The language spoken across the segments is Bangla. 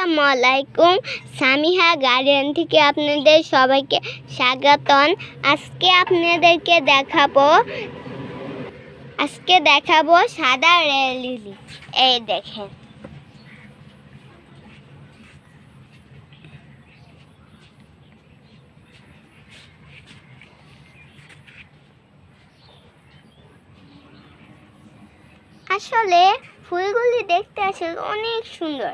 আসসালামু আলাইকুম। সামিহা গার্ডেন থেকে আপনাদের সবাইকে স্বাগতম। আজকে আপনাদেরকে দেখাবো সাদা লিলি। এই দেখেন, আসলে ফুলগুলি দেখতে আসলে অনেক সুন্দর।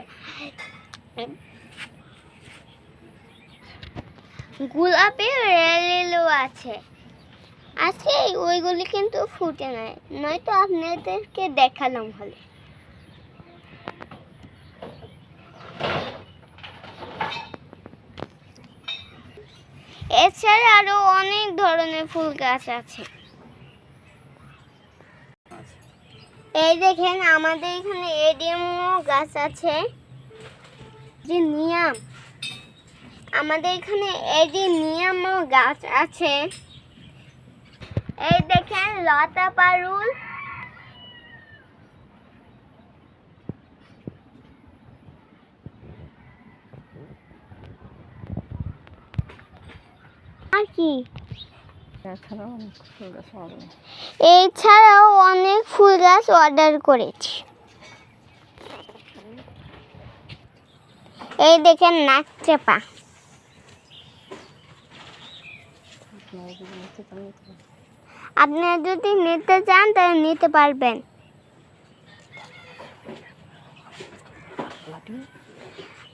গোলাপি লিলিও আছে। আজকে ওইগুলি কিন্তু ফুটে নাই, নয়তো আপনাদেরকে দেখালাম হলে। এছাড়া আরো অনেক ধরনের ফুল গাছ আছে। এই দেখেন, আমাদের এখানে এডিয়ামও গাছ আছে, যে নিয়াম। আমাদের এখানে এডিনিয়ামও গাছ আছে। এই দেখেন লতা পারুল। আর কি এছাড়াও অনেক ফুল গাছ অর্ডার করেছি। এই দেখেন নাকচাপা। আপনারা যদি নিতে চান তাহলে নিতে পারবেন।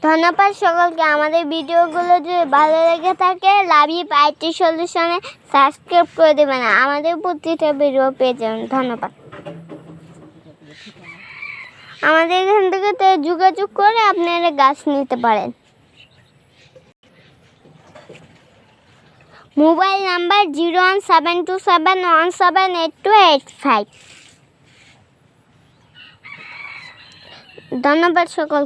ধন্যবাদ সকলকে। আমাদের ভিডিওগুলো যদি ভালো লেগে থাকে, লাভ ইউ আইটি সলিউশনে সাবস্ক্রাইব করে দেবেন। আমাদের প্রতিটা ভিডিও পেয়ে যাবেন। ধন্যবাদ। আমাদের এখান থেকে যোগাযোগ করে আপনারা গাছ নিতে পারেন। Mobile number 01727178285। ধন্যবাদ সকল।